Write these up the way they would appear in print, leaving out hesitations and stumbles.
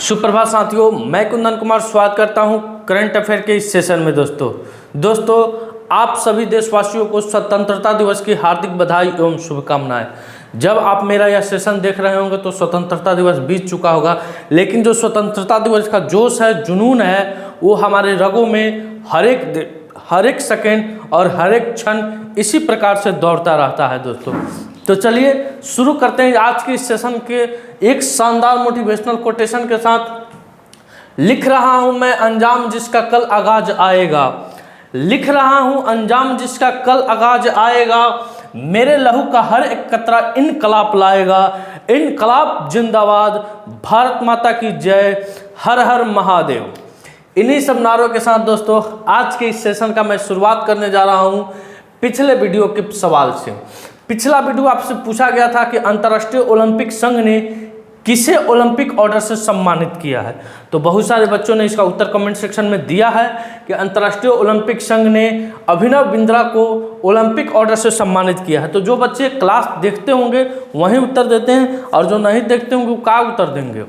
सुप्रभात साथियों, मैं कुंदन कुमार स्वागत करता हूं करंट अफेयर के इस सेशन में। दोस्तों आप सभी देशवासियों को स्वतंत्रता दिवस की हार्दिक बधाई एवं शुभकामनाएं। जब आप मेरा यह सेशन देख रहे होंगे तो स्वतंत्रता दिवस बीत चुका होगा, लेकिन जो स्वतंत्रता दिवस का जोश है, जुनून है, वो हमारे रगों में हर एक सेकेंड और हर एक क्षण इसी प्रकार से दौड़ता रहता है। दोस्तों तो चलिए शुरू करते हैं आज के इस सेशन के एक शानदार मोटिवेशनल कोटेशन के साथ। लिख रहा हूं मैं अंजाम जिसका कल आगाज आएगा, लिख रहा हूं अंजाम जिसका कल आगाज आएगा, मेरे लहू का हर एक कतरा इनकलाब लाएगा, इनकलाब जिंदाबाद, भारत माता की जय, हर हर महादेव। इन्हीं सब नारों के साथ दोस्तों आज के इस सेशन का मैं शुरुआत करने जा रहा हूं पिछले वीडियो के सवाल से। पिछला वीडियो आपसे पूछा गया था कि अंतर्राष्ट्रीय ओलंपिक संघ ने किसे ओलंपिक ऑर्डर से सम्मानित किया है। तो बहुत सारे बच्चों ने इसका उत्तर कमेंट सेक्शन में दिया है कि अंतर्राष्ट्रीय ओलंपिक संघ ने अभिनव बिंद्रा को ओलंपिक ऑर्डर से सम्मानित किया है। तो जो बच्चे क्लास देखते होंगे वही उत्तर देते हैं, और जो नहीं देखते होंगे वो क्या उत्तर देंगे।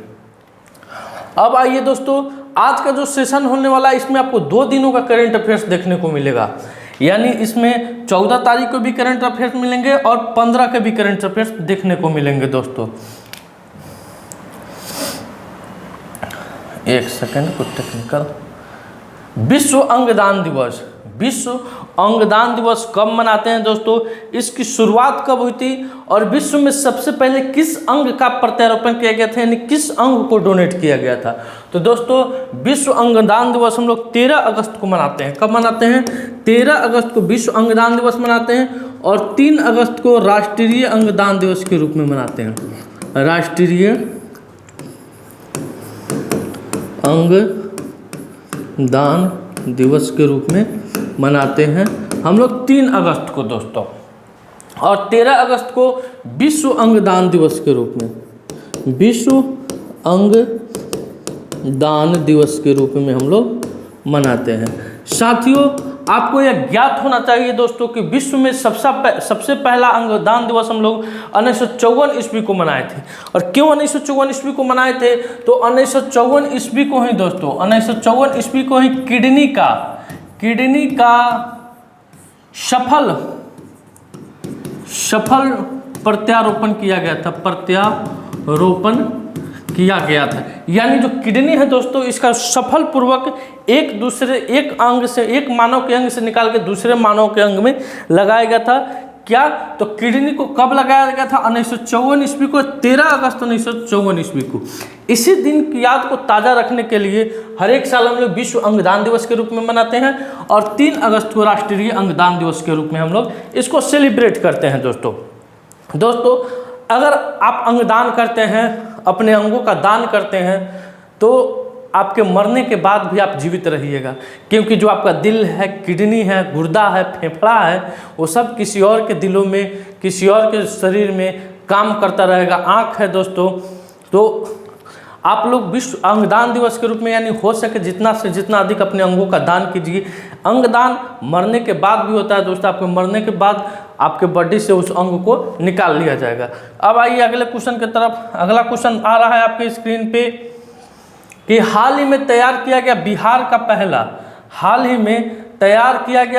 अब आइए दोस्तों, आज का जो सेशन होने वाला है इसमें आपको 2 दिनों का करंट अफेयर्स देखने को मिलेगा। यानी इसमें 14 तारीख को भी करंट अफेयर्स मिलेंगे और 15 के भी करंट अफेयर्स देखने को मिलेंगे। दोस्तों एक सेकंड, कुछ टेक्निकल। विश्व अंगदान दिवस, विश्व अंगदान दिवस कब मनाते हैं दोस्तों? इसकी शुरुआत कब हुई थी और विश्व में सबसे पहले किस अंग का प्रत्यारोपण किया गया था, यानी किस अंग को डोनेट किया गया था? तो दोस्तों विश्व अंगदान दिवस हम लोग 13 अगस्त को मनाते हैं। कब मनाते हैं? 13 अगस्त को विश्व अंगदान दिवस मनाते हैं और 3 अगस्त को राष्ट्रीय अंगदान दिवस के रूप में मनाते हैं। राष्ट्रीय अंगदान दिवस के रूप में मनाते हैं हम लोग 3 अगस्त को दोस्तों, और 13 अगस्त को विश्व अंगदान दिवस के रूप में, विश्व अंगदान दिवस के रूप में हम लोग मनाते हैं। साथियों आपको यह ज्ञात होना चाहिए दोस्तों कि विश्व में सबसे पहला अंगदान दिवस हम लोग 1954 ईस्वी को मनाए थे। और क्यों 1954 ईस्वी को मनाए थे? तो 1954 ईस्वी को ही दोस्तों, 1954 ईस्वी को ही किडनी का सफल प्रत्यारोपण किया गया था, प्रत्यारोपण किया गया था। यानी जो किडनी है दोस्तों, इसका सफल पूर्वक एक अंग से, एक मानव के अंग से निकाल के दूसरे मानव के अंग में लगाया गया था। क्या? तो किडनी को कब लगाया गया था? 1954 ईस्वी को, 13 अगस्त 1954 ईस्वी को। इसी दिन की याद को ताज़ा रखने के लिए हर एक साल हम लोग विश्व अंगदान दिवस के रूप में मनाते हैं और 3 अगस्त को राष्ट्रीय अंगदान दिवस के रूप में हम लोग इसको सेलिब्रेट करते हैं। दोस्तों अगर आप अंगदान करते हैं, अपने अंगों का दान करते हैं, तो आपके मरने के बाद भी आप जीवित रहिएगा, क्योंकि जो आपका दिल है, किडनी है, गुर्दा है, फेफड़ा है, वो सब किसी और के दिलों में, किसी और के शरीर में काम करता रहेगा। आँख है दोस्तों, तो आप लोग विश्व अंगदान दिवस के रूप में यानी हो सके जितना से जितना अधिक अपने अंगों का दान कीजिए। अंगदान मरने के बाद भी होता है दोस्तों, आपके मरने के बाद आपके बॉडी से उस अंग को निकाल लिया जाएगा। अब आइए अगले क्वेश्चन की तरफ। अगला क्वेश्चन आ रहा है आपके स्क्रीन पे कि हाल ही में तैयार किया गया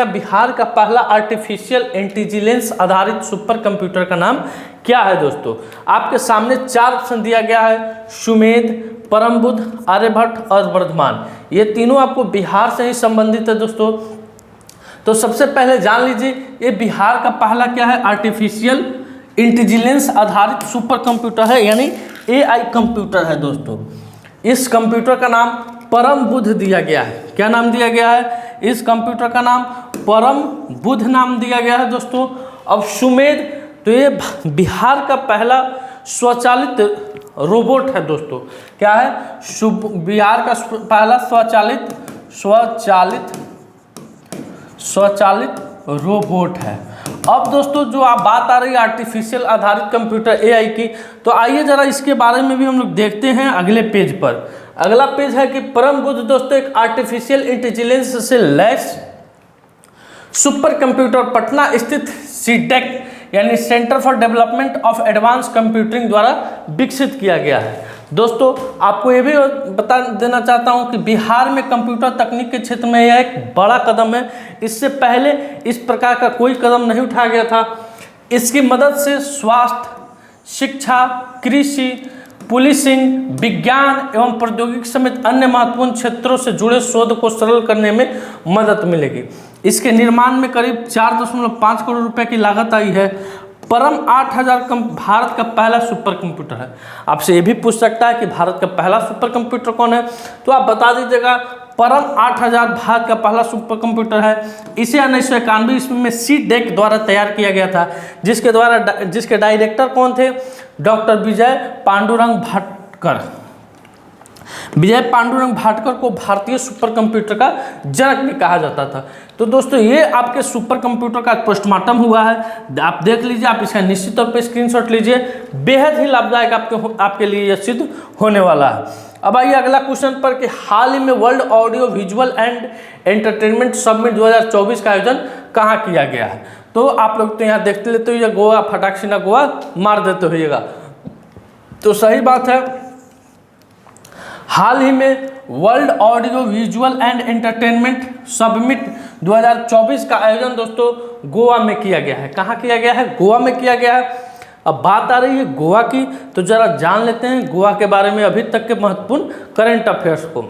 बिहार का पहला आर्टिफिशियल इंटेलिजेंस आधारित सुपर कंप्यूटर का नाम क्या है दोस्तों? आपके सामने 4 ऑप्शन दिया गया है, सुमेध, परमबुद्ध, आर्यभट्ट और वर्धमान। ये तीनों आपको बिहार से ही संबंधित है दोस्तों। तो सबसे पहले जान लीजिए ये बिहार का पहला क्या है? आर्टिफिशियल इंटेलिजेंस आधारित सुपर कंप्यूटर है, यानी AI कंप्यूटर है दोस्तों। इस कंप्यूटर का नाम परम बुद्ध दिया गया है। क्या नाम दिया गया है? इस कंप्यूटर का नाम परम बुद्ध नाम दिया गया है दोस्तों। अब सुमेध, तो ये बिहार का पहला स्वचालित रोबोट है दोस्तों। क्या है? बिहार का पहला स्वचालित रोबोट है। अब दोस्तों जो आप बात आ रही है आर्टिफिशियल आधारित कंप्यूटर AI की, तो आइए जरा इसके बारे में भी हम लोग देखते हैं अगले पेज पर। अगला पेज है कि परम बुद्ध दोस्तों एक आर्टिफिशियल इंटेलिजेंस से लैस सुपर कंप्यूटर पटना स्थित सीटेक यानी centre for development of advance computing द्वारा विकसित किया गया है। दोस्तों आपको ये भी बता देना चाहता हूं कि बिहार में कंप्यूटर तकनीक के क्षेत्र में यह एक बड़ा कदम है। इससे पहले इस प्रकार का कोई कदम नहीं उठाया गया था। इसकी मदद से स्वास्थ्य, शिक्षा, कृषि, पुलिसिंग, विज्ञान एवं प्रौद्योगिकी समेत अन्य महत्वपूर्ण क्षेत्रों से जुड़े शोध को सरल करने में मदद मिलेगी। इसके निर्माण में करीब 4.5 करोड़ रुपए की लागत आई है। परम 8000 भारत का पहला सुपर कंप्यूटर है। आपसे ये भी पूछ सकता है कि भारत का पहला सुपर कंप्यूटर कौन है, तो आप बता दीजिएगा। परम 8000 भारत का पहला सुपर कंप्यूटर है। इसे 1991 ईस्वी में CDEC द्वारा तैयार किया गया था, जिसके डायरेक्टर कौन थे? डॉक्टर विजय पांडुरंग भाटकर। विजय पांडुरंग भाटकर को भारतीय सुपर कंप्यूटर का जनक भी कहा जाता था। तो दोस्तों ये आपके सुपर कंप्यूटर का पोस्टमार्टम हुआ है, आप देख लीजिए, आप इसका निश्चित तौर पे स्क्रीनशॉट लीजिए। बेहद ही लाभदायक आपके लिए यह सिद्ध होने वाला है। अब आइए अगला क्वेश्चन पर कि हाल ही में world audio visual and entertainment summit 2024 का आयोजन कहाँ किया गया है? तो आप लोग तो यहाँ देखते लेते हो, गोवा, फटाक से ना गोवा मार देते होइएगा। तो सही बात है, हाल ही में world audio visual and entertainment summit 2024 का आयोजन दोस्तों गोवा में किया गया है। कहाँ किया गया है? गोवा में किया गया है। अब बात आ रही है गोवा की, तो जरा जान लेते हैं गोवा के बारे में अभी तक के महत्वपूर्ण करंट अफेयर्स को।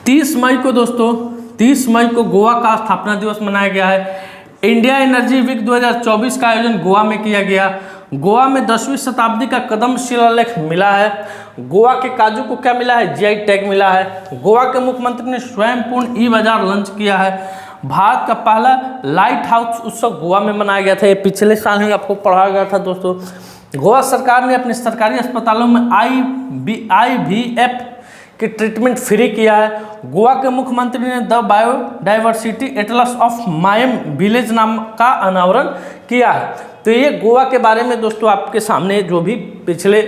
30 मई को दोस्तों, 30 मई को गोवा का स्थापना दिवस मनाया गया है। इंडिया एनर्जी वीक 2024 का आयोजन गोवा में किया गया। गोवा में 10वीं शताब्दी का कदम शिलालेख मिला है। गोवा के काजू को क्या मिला है? GI टैग मिला है। गोवा के मुख्यमंत्री ने स्वयंपूर्ण ई-बाजार लॉन्च किया है। भारत का पहला लाइट हाउस उत्सव गोवा में मनाया गया था। ये पिछले साल ही आपको पढ़ाया गया था दोस्तों। गोवा सरकार ने अपने सरकारी अस्पतालों में IVF की ट्रीटमेंट फ्री किया है। गोवा के मुख्यमंत्री ने the biodiversity Atlas of मायम village नाम का अनावरण किया है। तो ये गोवा के बारे में दोस्तों आपके सामने जो भी पिछले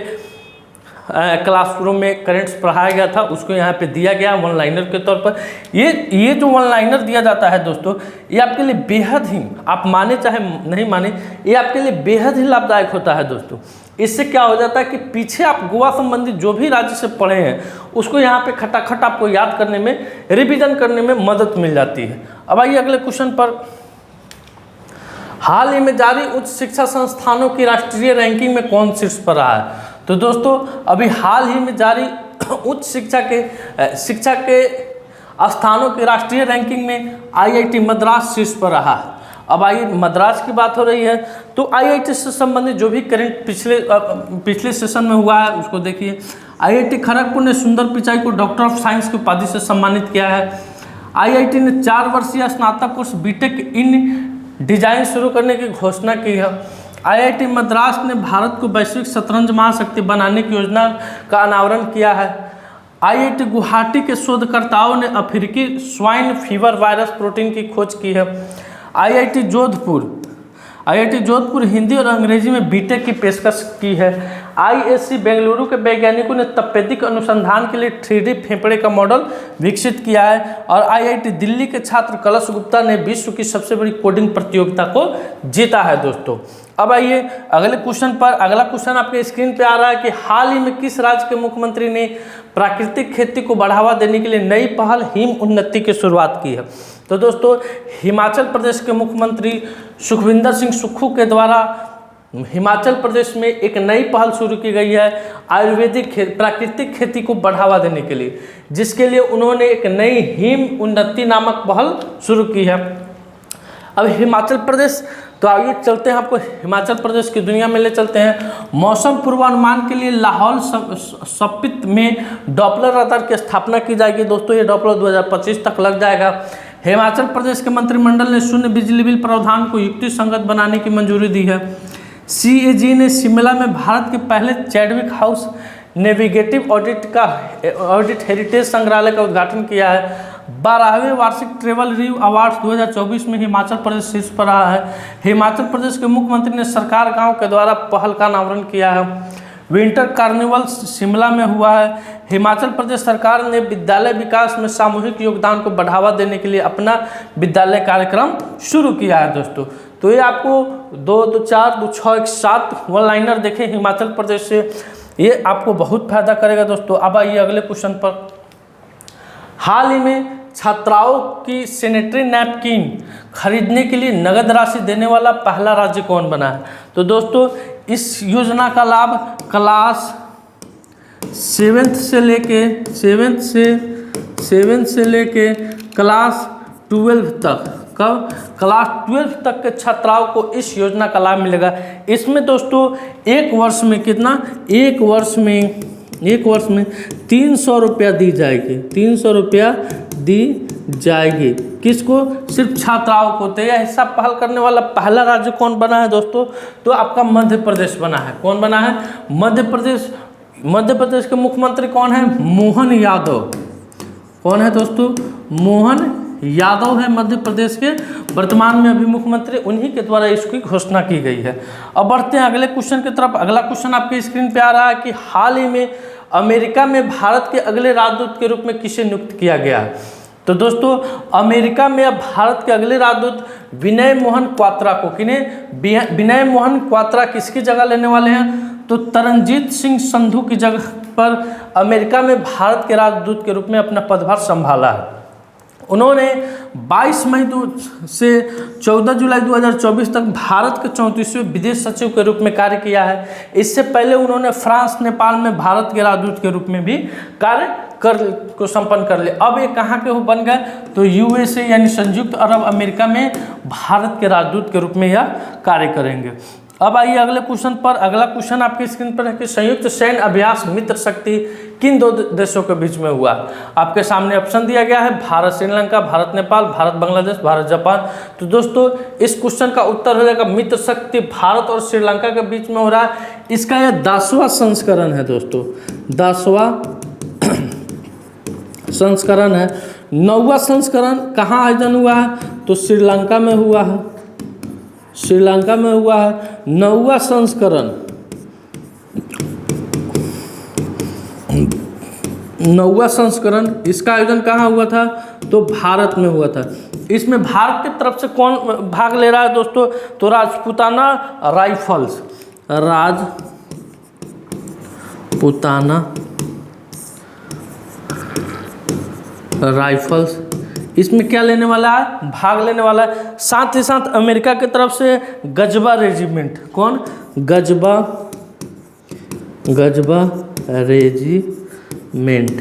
क्लासरूम में करंट्स पढ़ाया गया था उसको यहाँ पे दिया गया वन लाइनर के तौर पर। ये जो वन लाइनर दिया जाता है दोस्तों, ये आपके लिए बेहद ही, आप माने चाहे नहीं माने, ये आपके लिए बेहद ही लाभदायक होता है दोस्तों। इससे क्या हो जाता है कि पीछे आप गोवा संबंधित जो भी राज्य से पढ़े हैं उसको यहाँ पे खटाखट आपको याद करने में, रिवीजन करने में मदद मिल जाती है। अब आइए अगले क्वेश्चन पर। हाल ही में जारी उच्च शिक्षा संस्थानों की राष्ट्रीय रैंकिंग में कौन शीर्ष पर रहा है? तो दोस्तों अभी हाल ही में जारी उच्च शिक्षा के स्थानों की राष्ट्रीय रैंकिंग में IIT मद्रास शीर्ष पर रहा है। अब आइए, मद्रास की बात हो रही है तो IIT से संबंधित जो भी करंट पिछले सेशन में हुआ है उसको देखिए। IIT खड़गपुर ने सुंदर पिचाई को डॉक्टर ऑफ साइंस की उपाधि से सम्मानित किया है। IIT ने 4 वर्षीय स्नातक कोर्स BTech इन डिजाइन शुरू करने की घोषणा की है। IIT मद्रास ने भारत को वैश्विक शतरंज महाशक्ति बनाने की योजना का अनावरण किया है। IIT गुवाहाटी के शोधकर्ताओं ने अफ्रीकी स्वाइन फीवर वायरस प्रोटीन की खोज की है। IIT जोधपुर हिंदी और अंग्रेजी में BTech की पेशकश की है। ISC बेंगलुरु के वैज्ञानिकों ने तपेदिक अनुसंधान के लिए 3D फेफड़े का मॉडल विकसित किया है। और IIT दिल्ली के छात्र कलश गुप्ता ने विश्व की सबसे बड़ी कोडिंग प्रतियोगिता को जीता है दोस्तों। अब आइए अगले क्वेश्चन पर। अगला क्वेश्चन आपके स्क्रीन पे आ रहा है कि हाल ही में किस राज्य के मुख्यमंत्री ने प्राकृतिक खेती को बढ़ावा देने के लिए नई पहल हिम उन्नति की शुरुआत की है? तो दोस्तों हिमाचल प्रदेश के मुख्यमंत्री सुखविंदर सिंह सुक्खू के द्वारा हिमाचल प्रदेश में एक नई पहल शुरू की गई है आयुर्वेदिक प्राकृतिक खेती को बढ़ावा देने के लिए, जिसके लिए उन्होंने एक नई हिम उन्नति नामक पहल शुरू की है। अब हिमाचल प्रदेश, तो आइए चलते हैं, आपको हिमाचल प्रदेश की दुनिया में ले चलते हैं। मौसम पूर्वानुमान के लिए लाहौल स्पीति में डॉपलर रडार की स्थापना की जाएगी दोस्तों। ये डॉपलर 2025 तक लग जाएगा। हिमाचल प्रदेश के मंत्रिमंडल ने शून्य बिजली बिल प्रावधान को युक्तिसंगत बनाने की मंजूरी दी है। CAG ने शिमला में भारत के पहले चैडविक हाउस नेविगेटिव ऑडिट हेरिटेज संग्रहालय का उद्घाटन किया है। 12वें वार्षिक ट्रेवल रिव्यू अवार्ड्स 2024 में हिमाचल प्रदेश शीर्ष पर रहा है। हिमाचल प्रदेश के मुख्यमंत्री ने सरकार गांव के द्वारा पहल का अनावरण किया है। विंटर कार्निवल शिमला में हुआ है। हिमाचल प्रदेश सरकार ने विद्यालय विकास में सामूहिक योगदान को बढ़ावा देने के लिए अपना विद्यालय कार्यक्रम शुरू किया है दोस्तों। तो ये आपको 2, 2, 4, 2, 6, 1, 7 वन लाइनर देखें हिमाचल प्रदेश से। ये आपको बहुत फायदा करेगा दोस्तों। अब आइए अगले क्वेश्चन पर। हाल ही में छात्राओं की सैनिटरी नैपकिन खरीदने के लिए नगद राशि देने वाला पहला राज्य कौन बना है? तो दोस्तों इस योजना का लाभ क्लास 7 से लेके क्लास 12 तक, कब? क्लास 12 तक के छात्राओं को इस योजना का लाभ मिलेगा। इसमें दोस्तों एक वर्ष में कितना, एक वर्ष में 300 रुपया दी जाएगी, 300 रुपया दी जाएगी। किसको? सिर्फ छात्राओं को। तो यह हिस्सा पहल करने वाला पहला राज्य कौन बना है दोस्तों? तो आपका मध्य प्रदेश बना है। कौन बना है? मध्य प्रदेश। मध्य प्रदेश के मुख्यमंत्री कौन है? मोहन यादव। कौन है दोस्तों? मोहन यादव है मध्य प्रदेश के वर्तमान में अभी मुख्यमंत्री, उन्हीं के द्वारा इसकी घोषणा की गई है। अब बढ़ते हैं अगले क्वेश्चन की तरफ। अगला क्वेश्चन आपकी स्क्रीन पे आ रहा है कि हाल ही में अमेरिका में भारत के अगले राजदूत के रूप में किसे नियुक्त किया गया है? तो दोस्तों अमेरिका में अब भारत के अगले राजदूत विनय मोहन क्वात्रा को, किन्हें? विनय मोहन क्वात्रा किसकी जगह लेने वाले हैं? तो तरनजीत सिंह संधू की जगह पर अमेरिका में भारत के राजदूत के रूप में अपना पदभार संभाला है। उन्होंने 22 मई से 14 जुलाई 2024 तक भारत के 34वें विदेश सचिव के रूप में कार्य किया है। इससे पहले उन्होंने फ्रांस, नेपाल में भारत के राजदूत के रूप में भी कार्य को संपन्न कर लिया। अब ये कहाँ के हो बन गए? तो यूएसए यानी संयुक्त अरब अमेरिका में भारत के राजदूत के रूप में यह कार्य करेंगे। अब आइए अगले क्वेश्चन पर। अगला क्वेश्चन आपकी स्क्रीन पर है कि संयुक्त सैन्य अभ्यास मित्र शक्ति किन दो देशों के बीच में हुआ? आपके सामने ऑप्शन दिया गया है, भारत श्रीलंका, भारत नेपाल, भारत बांग्लादेश, भारत जापान। तो दोस्तों इस क्वेश्चन का उत्तर हो जाएगा मित्र शक्ति भारत और श्रीलंका के बीच में हो रहा है। इसका यह 10वां संस्करण है दोस्तों, 10वां संस्करण है। 9वां संस्करण कहाँ आयोजन हुआ है? तो श्रीलंका में हुआ है, श्रीलंका में हुआ है 9वां संस्करण। 9वां संस्करण इसका आयोजन कहाँ हुआ था? तो भारत में हुआ था। इसमें भारत की तरफ से कौन भाग ले रहा है दोस्तों? तो राजपूताना राइफल्स, राजपूताना राइफल्स इसमें क्या लेने वाला है? भाग लेने वाला है। साथ ही साथ अमेरिका की तरफ से गजबा रेजिमेंट, कौन? गजबा रेजिमेंट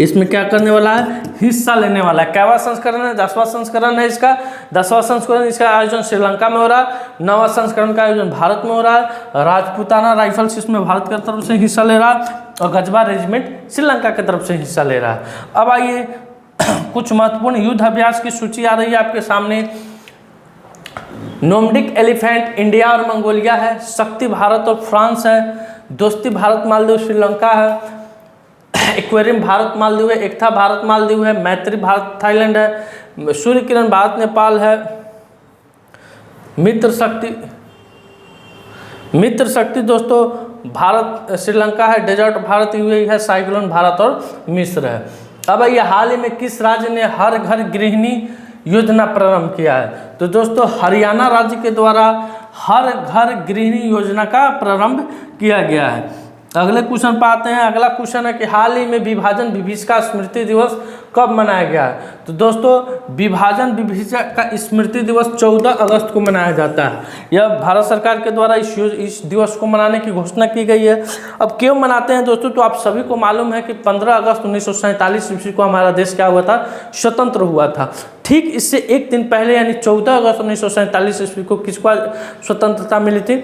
इसमें क्या करने वाला है? हिस्सा लेने वाला है। कैवा संस्करण है? 10वां संस्करण है इसका। 10वां संस्करण इसका आयोजन श्रीलंका में हो रहा है। 9वां संस्करण का आयोजन भारत में हो रहा है। राजपूताना राइफल्स इसमें भारत की तरफ से हिस्सा ले रहा है और गजबा रेजिमेंट श्रीलंका की तरफ से हिस्सा ले रहा है। अब आइए कुछ महत्वपूर्ण युद्ध अभ्यास की सूची आ रही है आपके सामने। नोमडिक एलिफेंट इंडिया और मंगोलिया है। शक्ति भारत और फ्रांस है। दोस्ती भारत मालदीव श्रीलंका है। एक्वेरियम भारत मालदीव है। एकता भारत मालदीव है। मैत्री भारत थाईलैंड है। सूर्य किरण भारत नेपाल है। मित्र शक्ति दोस्तों भारत श्रीलंका है। डेजर्ट भारत यूएई है। साइक्लोन भारत और मिस्र है। अब ये हाल ही में किस राज्य ने हर घर गृहिणी योजना प्रारंभ किया है? तो दोस्तों हरियाणा राज्य के द्वारा हर घर गृहिणी योजना का प्रारंभ किया गया है। अगले क्वेश्चन पर आते हैं। अगला क्वेश्चन है कि हाल ही में विभाजन विभीषिका स्मृति दिवस कब मनाया गया है? तो दोस्तों विभाजन विभीषिका का स्मृति दिवस 14 अगस्त को मनाया जाता है। यह भारत सरकार के द्वारा इस दिवस को मनाने की घोषणा की गई है। अब क्यों मनाते हैं दोस्तों? तो आप सभी को मालूम है कि 15 अगस्त 1947 ईस्वी को हमारा देश क्या हुआ था? स्वतंत्र हुआ था। ठीक इससे एक दिन पहले यानी 14 अगस्त 1947 ईस्वी को किसको स्वतंत्रता मिली थी?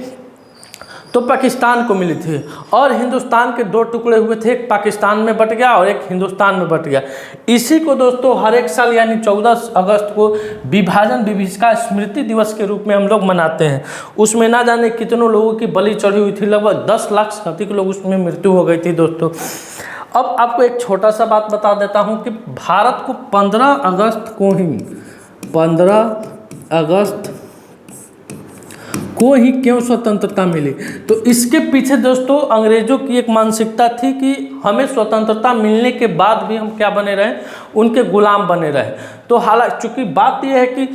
तो पाकिस्तान को मिली थी। और हिंदुस्तान के 2 टुकड़े हुए थे, एक पाकिस्तान में बट गया और एक हिंदुस्तान में बट गया। इसी को दोस्तों हर एक साल यानी 14 अगस्त को विभाजन विभीषिका स्मृति दिवस के रूप में हम लोग मनाते हैं। उसमें ना जाने कितनों लोगों की बलि चढ़ी हुई थी, लगभग 10 लाख से अधिक लोग उसमें मृत्यु हो गई थी दोस्तों। अब आपको एक छोटा सा बात बता देता हूँ कि भारत को 15 अगस्त को ही क्यों स्वतंत्रता मिली? तो इसके पीछे दोस्तों अंग्रेजों की एक मानसिकता थी कि हमें स्वतंत्रता मिलने के बाद भी हम क्या बने रहे? उनके गुलाम बने रहे। तो हालांकि चूंकि बात यह है कि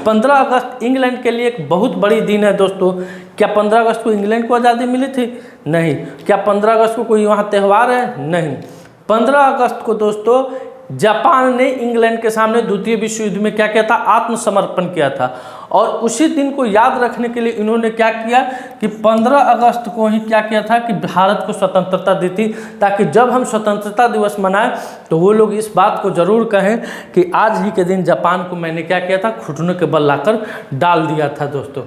15 अगस्त इंग्लैंड के लिए एक बहुत बड़ी दिन है दोस्तों। क्या 15 अगस्त को इंग्लैंड को आज़ादी मिली थी? नहीं। क्या 15 अगस्त को कोई वहाँ त्यौहार है? नहीं। 15 अगस्त को दोस्तों जापान ने इंग्लैंड के सामने द्वितीय विश्व युद्ध में क्या किया था? आत्मसमर्पण किया था। और उसी दिन को याद रखने के लिए इन्होंने क्या किया कि 15 अगस्त को ही क्या किया था कि भारत को स्वतंत्रता दी थी, ताकि जब हम स्वतंत्रता दिवस मनाएं तो वो लोग इस बात को जरूर कहें कि आज ही के दिन जापान को मैंने क्या किया था? घुटनों के बल लाकर डाल दिया था दोस्तों।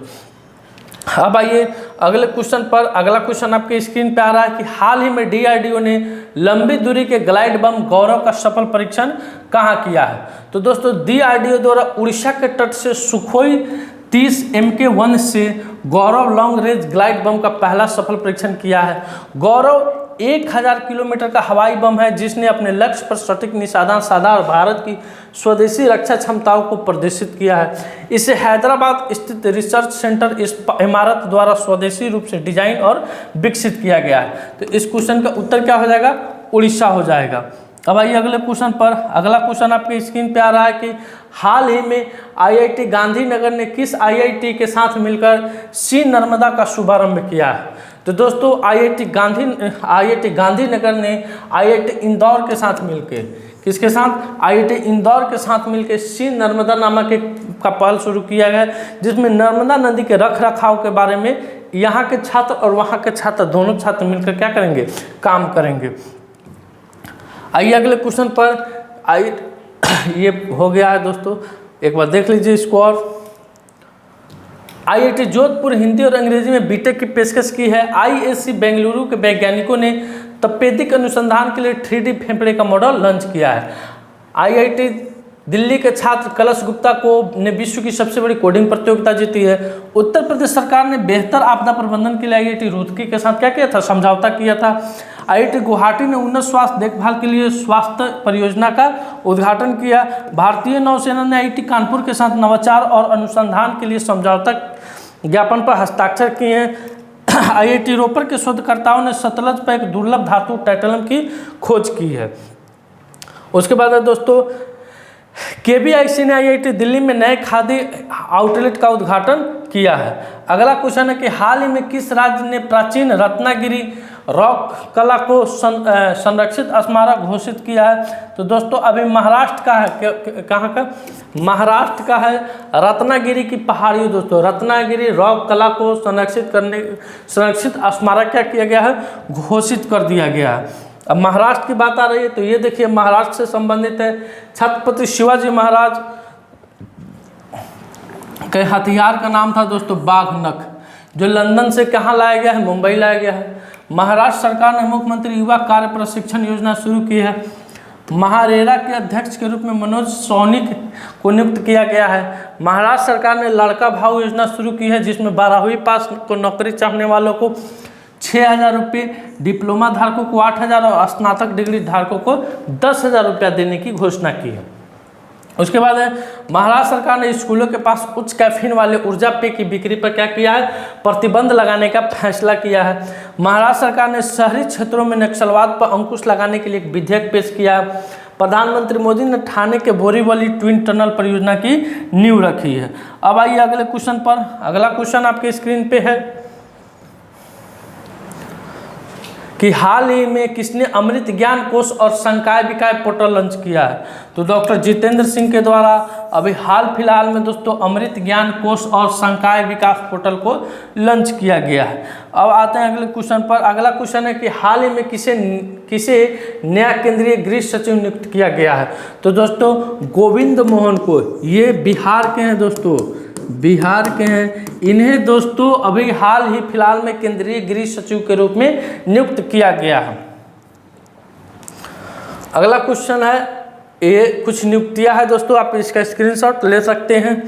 अब आइए अगले क्वेश्चन पर। अगला क्वेश्चन आपके स्क्रीन पे आ रहा है कि हाल ही में DRDO ने लंबी दूरी के ग्लाइड बम गौरव का सफल परीक्षण कहाँ किया है? तो दोस्तों DRDO द्वारा उड़ीसा के तट से सुखोई 30 MK1 से गौरव लॉन्ग रेंज ग्लाइड बम का पहला सफल परीक्षण किया है। गौरव 1000 किलोमीटर का हवाई बम है जिसने अपने लक्ष्य पर सटीक निशाना साधा और भारत की स्वदेशी रक्षा क्षमताओं को प्रदर्शित किया है। इसे हैदराबाद स्थित रिसर्च सेंटर इस इमारत द्वारा स्वदेशी रूप से डिजाइन और विकसित किया गया है। तो इस क्वेश्चन का उत्तर क्या हो जाएगा? उड़ीसा हो जाएगा। अब आइए अगले क्वेश्चन पर। अगला क्वेश्चन आपके स्क्रीन पे आ रहा है कि हाल ही में IIT गांधीनगर ने किस IIT के साथ मिलकर सी नर्मदा का शुभारंभ किया है? तो दोस्तों IIT गांधीनगर ने IIT इंदौर के साथ मिलकर, किसके साथ? IIT इंदौर के साथ मिलकर सी नर्मदा नामक एक का पहल शुरू किया गया, जिसमें नर्मदा नदी के रख रखाव के बारे में यहाँ के छात्र और वहाँ के छात्र दोनों छात्र मिलकर क्या करेंगे? काम करेंगे। आइए अगले क्वेश्चन पर। ये हो गया है दोस्तों, एक बार देख लीजिए इसको। और IIT जोधपुर हिंदी और अंग्रेजी में बीटेक की पेशकश की है। IISc बेंगलुरु के वैज्ञानिकों ने तपेदिक अनुसंधान के लिए 3D फेफड़े का मॉडल लॉन्च किया है। IIT दिल्ली के छात्र कलश गुप्ता ने विश्व की सबसे बड़ी कोडिंग प्रतियोगिता जीती है। उत्तर प्रदेश सरकार ने बेहतर आपदा प्रबंधन के लिए IIT रुड़की के साथ क्या किया था? समझौता किया था। IIT गुवाहाटी ने उन्नत स्वास्थ्य देखभाल के लिए स्वास्थ्य परियोजना का उद्घाटन किया। भारतीय नौसेना ने IIT कानपुर के साथ नवाचार और अनुसंधान के लिए समझौता ज्ञापन पर हस्ताक्षर किए हैं। IIT रोपर के शोधकर्ताओं ने सतलज पर एक दुर्लभ धातु टाइटेनियम की खोज की है। उसके बाद है दोस्तों KBIC ने IIT दिल्ली में नए खादी आउटलेट का उद्घाटन किया है। अगला क्वेश्चन है कि हाल ही में किस राज्य ने प्राचीन रत्नागिरी रॉक कला को संरक्षित स्मारक घोषित किया है? तो दोस्तों अभी महाराष्ट्र का है। कहाँ का? महाराष्ट्र का है रत्नागिरी की पहाड़ियों। दोस्तों रत्नागिरी रॉक कला को संरक्षित स्मारक क्या किया गया है? घोषित कर दिया गया है। अब महाराष्ट्र की बात आ रही है तो ये देखिए महाराष्ट्र से संबंधित है। छत्रपति शिवाजी महाराज के हथियार का नाम था दोस्तों बाघनख, जो लंदन से कहाँ लाया गया है? मुंबई लाया गया है। महाराष्ट्र सरकार ने मुख्यमंत्री युवा कार्य प्रशिक्षण योजना शुरू की है। महारेरा के अध्यक्ष के रूप में मनोज सोनी को नियुक्त किया गया है। महाराष्ट्र सरकार ने लड़का भाव योजना शुरू की है, जिसमें 12वीं पास को नौकरी चाहने वालों को 6000 रुपये, डिप्लोमा धारकों को 8000 और स्नातक डिग्री धारकों को 10,000 रुपया देने की घोषणा की है। उसके बाद है महाराष्ट्र सरकार ने स्कूलों के पास उच्च कैफीन वाले ऊर्जा पेय की बिक्री पर क्या किया है? प्रतिबंध लगाने का फैसला किया है। महाराष्ट्र सरकार ने शहरी क्षेत्रों में नक्सलवाद पर अंकुश लगाने के लिए एक विधेयक पेश किया है। प्रधानमंत्री मोदी ने ठाणे के बोरीवली ट्विन टनल परियोजना की नींव रखी है। अब आइए अगले क्वेश्चन पर। अगला क्वेश्चन आपके स्क्रीन पे है कि हाल ही में किसने अमृत ज्ञान कोश और संकाय विकाय पोर्टल लॉन्च किया है? तो डॉक्टर जितेंद्र सिंह के द्वारा अभी हाल फिलहाल में दोस्तों अमृत ज्ञान कोश और संकाय विकास पोर्टल को लॉन्च किया गया है। अब आते हैं अगले क्वेश्चन पर। अगला क्वेश्चन है कि हाल ही में किसे नया केंद्रीय गृह सचिव नियुक्त किया गया है? तो दोस्तों गोविंद मोहन को, ये बिहार के हैं दोस्तों, बिहार के हैं। इन्हें दोस्तों अभी हाल ही फिलहाल में केंद्रीय गृह सचिव के रूप में नियुक्त किया गया है। अगला क्वेश्चन है, ये कुछ नियुक्तियां है दोस्तों, आप इसका स्क्रीनशॉट ले सकते हैं।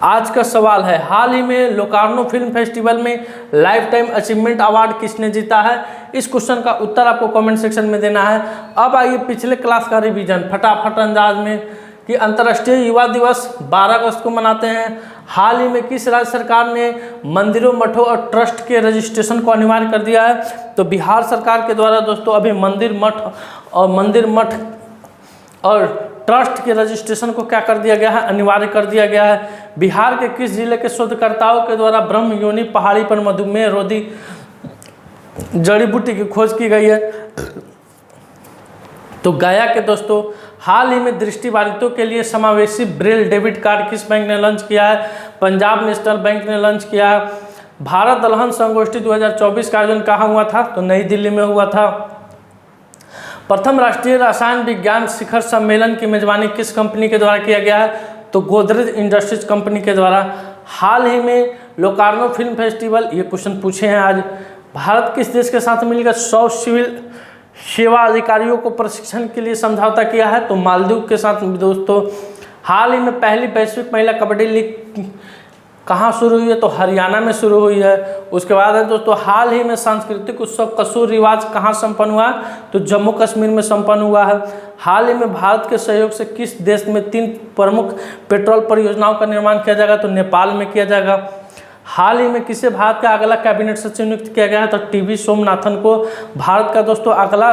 आज का सवाल है, हाल ही में लोकार्नो फिल्म फेस्टिवल में लाइफ टाइम अचीवमेंट अवार्ड किसने जीता है? इस क्वेश्चन का उत्तर आपको कमेंट सेक्शन में देना है। अब आइए पिछले क्लास का रिवीजन फटाफट अंदाज में कि अंतर्राष्ट्रीय युवा दिवस 12 अगस्त को मनाते हैं। हाल ही में किस राज्य सरकार ने मंदिरों, मठों और ट्रस्ट के रजिस्ट्रेशन को अनिवार्य कर दिया है? तो बिहार सरकार के द्वारा दोस्तों अभी मंदिर, मठ और ट्रस्ट के रजिस्ट्रेशन को क्या कर दिया गया है, अनिवार्य कर दिया गया है। बिहार के किस जिले के शोधकर्ताओं के द्वारा ब्रह्म योनि पहाड़ी पर मधुमेह रोधी जड़ी बूटी की खोज की गई है? तो गया के दोस्तों। हाल ही में दृष्टिबाधितों के लिए समावेशी ब्रेल डेबिट कार्ड किस बैंक ने लॉन्च किया है? पंजाब नेशनल बैंक ने लॉन्च किया है। भारत दलहन संगोष्ठी 2024 का आयोजन कहाँ हुआ था? तो नई दिल्ली में हुआ था। प्रथम राष्ट्रीय रसायन विज्ञान शिखर सम्मेलन की मेजबानी किस कंपनी के द्वारा किया गया है? तो गोदरेज इंडस्ट्रीज कंपनी के द्वारा। हाल ही में लोकार्नो फिल्म फेस्टिवल, ये क्वेश्चन पूछे हैं आज, भारत किस देश के साथ मिलकर 100 सिविल सेवा अधिकारियों को प्रशिक्षण के लिए समझौता किया है? तो मालदीव के साथ दोस्तों। हाल ही में पहली वैश्विक महिला कबड्डी लीग कहाँ शुरू हुई है? तो हरियाणा में शुरू हुई है। उसके बाद है दोस्तों, हाल ही में सांस्कृतिक उत्सव कसूर रिवाज कहाँ संपन्न हुआ? तो जम्मू कश्मीर में संपन्न हुआ है। हाल ही में भारत के सहयोग से किस देश में 3 प्रमुख पेट्रोल परियोजनाओं का निर्माण किया जाएगा? तो नेपाल में किया जाएगा। हाल ही में किसे भारत का अगला कैबिनेट सचिव नियुक्त किया गया है? तो टीवी सोमनाथन को भारत का दोस्तों अगला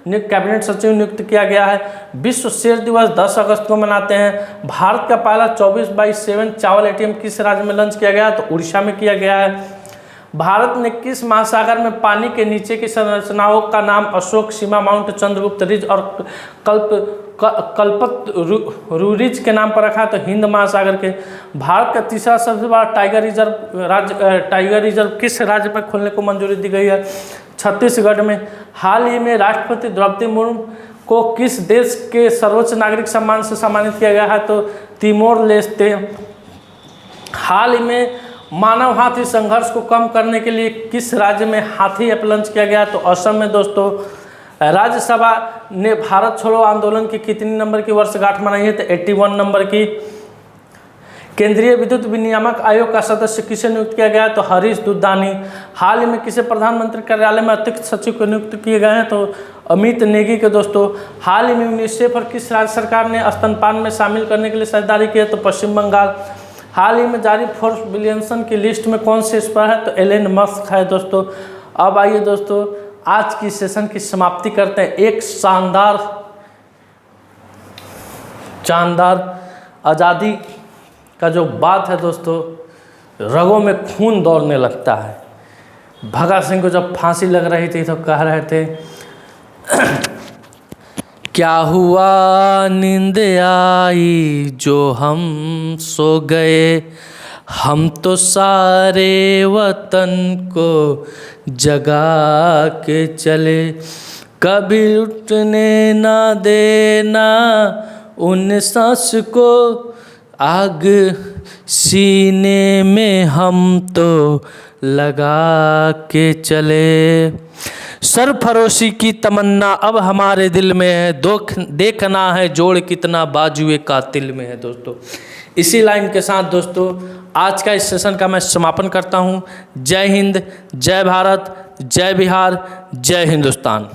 कैबिनेट सचिव नियुक्त किया गया है। विश्व शेर दिवस 10 अगस्त को मनाते हैं। भारत का पहला 24/7 चावल एटीएम किस राज्य में लॉन्च किया गया है? तो उड़ीसा में किया गया है। भारत ने किस महासागर में पानी के नीचे की संरचनाओं का नाम अशोक सीमा, माउंट चंद्रगुप्त रिज और कल्पतरू के नाम पर रखा है? तो हिंद महासागर के। भारत का तीसरा सबसे बड़ा टाइगर रिजर्व किस राज्य में खोलने को मंजूरी दी गई है? छत्तीसगढ़ में। हाल ही में राष्ट्रपति द्रौपदी मुर्मू को किस देश के सर्वोच्च नागरिक सम्मान से सम्मानित किया गया है? तो तिमोर लेस्ते। हाल ही में मानव हाथी संघर्ष को कम करने के लिए किस राज्य में हाथी ऐप लॉन्च किया गया? तो असम में दोस्तों। राज्यसभा ने भारत छोड़ो आंदोलन की कितनी नंबर की वर्षगांठ मनाई है? तो 81 नंबर की। केंद्रीय विद्युत विनियामक आयोग का सदस्य किसे नियुक्त किया गया है? तो हरीश दुधानी। हाल ही में किसे प्रधानमंत्री कार्यालय में अतिरिक्त सचिव को नियुक्त किए गए हैं? तो अमित नेगी के दोस्तों। हाल ही में यूनिसेफ और किस राज्य सरकार ने स्तनपान में शामिल करने के लिए साझेदारी की है? तो पश्चिम बंगाल। हाल ही में जारी फोर्ब्स बिलियनसन की लिस्ट में कौन से इस पर है? तो एलन मस्क है दोस्तों। अब आइए दोस्तों आज की सेशन की समाप्ति करते हैं। एक शानदार आज़ादी का जो बात है दोस्तों, रगों में खून दौड़ने लगता है। भगत सिंह को जब फांसी लग रही थी तो कह रहे थे क्या हुआ नींद आई जो हम सो गए, हम तो सारे वतन को जगा के चले, कभी उठने ना देना उन सांस को, आग सीने में हम तो लगा के चले। सरफरोशी की तमन्ना अब हमारे दिल में है, देखना है जोड़ कितना बाजुए कातिल में है दोस्तों। इसी लाइन के साथ दोस्तों आज का इस सेशन का मैं समापन करता हूं। जय हिंद, जय भारत, जय बिहार, जय हिंदुस्तान।